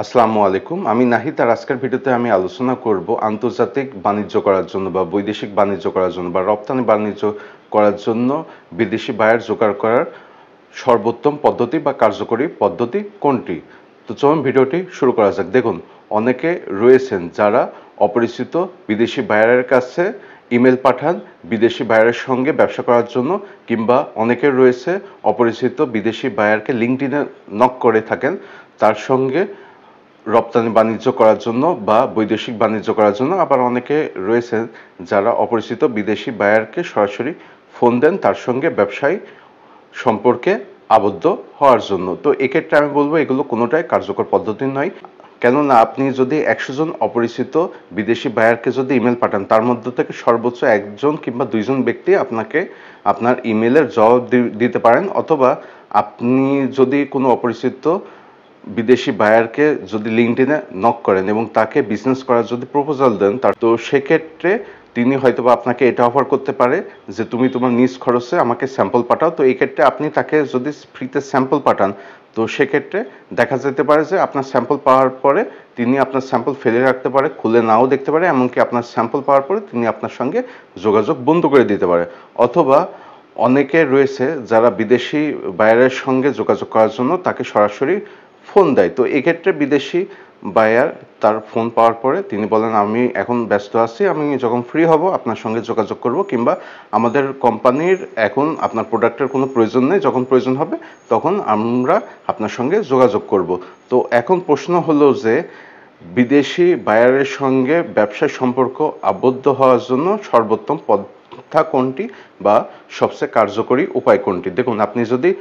আসসালামু আলাইকুম। আমি নাহিদ, আর আজকের ভিডিওতে আমি আলোচনা করব আন্তর্জাতিক বাণিজ্য করার জন্য বা বৈদেশিক বাণিজ্য করার জন্য বা রপ্তানি বাণিজ্য করার জন্য বিদেশি বায়ার জোগাড় করার সর্বোত্তম পদ্ধতি বা কার্যকরী পদ্ধতি কোনটি। তো চলুন ভিডিওটি শুরু করা যাক। দেখুন, অনেকে রয়েছেন যারা অপরিচিত বিদেশি বায়ারের কাছে ইমেল পাঠান বিদেশি বায়ারের সঙ্গে ব্যবসা করার জন্য, কিংবা অনেকের রয়েছে অপরিচিত বিদেশি বায়ারকে লিঙ্কডইনে নক করে থাকেন তার সঙ্গে রপ্তানি বাণিজ্য করার জন্য বা বৈদেশিক বাণিজ্য করার জন্য। আবার অনেকে রয়েছেন যারা অপরিচিত বিদেশি বায়ারকে সরাসরি ফোন দেন তার সঙ্গে ব্যবসায়ী সম্পর্কে আবদ্ধ হওয়ার জন্য। তো এক্ষেত্রে আমি বলবো এগুলো কোনোটাই কার্যকর পদ্ধতি নয়। কেননা আপনি যদি 100 জন অপরিচিত বিদেশি বায়ারকে যদি ইমেল পাঠান, তার মধ্যে থেকে সর্বোচ্চ একজন কিংবা দুইজন ব্যক্তি আপনাকে আপনার ইমেলের জবাব দিতে পারেন, অথবা আপনি যদি কোনো অপরিচিত বিদেশি বায়ারকে যদি লিঙ্কডইনে নক করেন এবং তাকে বিজনেস করার যদি প্রপোজাল দেন, তো সেক্ষেত্রে তিনি হয়তোবা আপনাকে এটা অফার করতে পারে যে তুমি তোমার নিজ খরচে আমাকে স্যাম্পল পাঠাও। তো এই ক্ষেত্রে আপনি তাকে যদি ফ্রিতে স্যাম্পল পাঠান, তো সেক্ষেত্রে দেখা যেতে পারে যে আপনার স্যাম্পল পাওয়ার পরে তিনি আপনার স্যাম্পল ফেলে রাখতে পারে, খুলে নাও দেখতে পারে, এমনকি আপনার স্যাম্পল পাওয়ার পরে তিনি আপনার সঙ্গে যোগাযোগ বন্ধ করে দিতে পারে। অথবা অনেকে রয়েছে যারা বিদেশি বায়ারের সঙ্গে যোগাযোগ করার জন্য তাকে সরাসরি ফোন দেয়। তো এক্ষেত্রে বিদেশি বায়ার তার ফোন পাওয়ার পরে তিনি বলেন, আমি এখন ব্যস্ত আছি, আমি যখন ফ্রি হব আপনার সঙ্গে যোগাযোগ করব, কিংবা আমাদের কোম্পানির এখন আপনার প্রোডাক্টের কোনো প্রয়োজন নেই, যখন প্রয়োজন হবে তখন আমরা আপনার সঙ্গে যোগাযোগ করব। তো এখন প্রশ্ন হলো যে বিদেশি বায়ারের সঙ্গে ব্যবসার সম্পর্ক আবদ্ধ হওয়ার জন্য সর্বোত্তম পন্থা কোনটি বা সবচেয়ে কার্যকরী উপায় কোনটি। দেখুন, আপনি যদি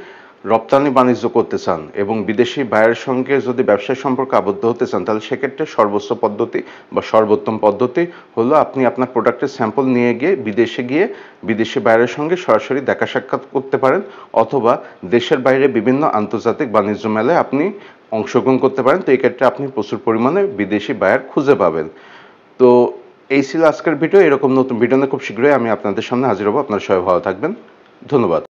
রপ্তানি বাণিজ্য করতে চান এবং বিদেশি বায়ারের সঙ্গে যদি ব্যবসায় সম্পর্ক আবদ্ধ হতে চান, তাহলে সেক্ষেত্রে সর্বোচ্চ পদ্ধতি বা সর্বোত্তম পদ্ধতি হলো আপনি আপনার প্রোডাক্টের স্যাম্পল নিয়ে গিয়ে বিদেশি বায়ারের সঙ্গে সরাসরি দেখা সাক্ষাৎ করতে পারেন, অথবা দেশের বাইরে বিভিন্ন আন্তর্জাতিক বাণিজ্য মেলায় আপনি অংশগ্রহণ করতে পারেন। তো এই ক্ষেত্রে আপনি প্রচুর পরিমাণে বিদেশি বায়ার খুঁজে পাবেন। তো এই ছিল আজকের ভিডিও। এরকম নতুন ভিডিও নিয়ে খুব শীঘ্রই আমি আপনাদের সামনে হাজির হব। আপনারা সবাই ভালো থাকবেন। ধন্যবাদ।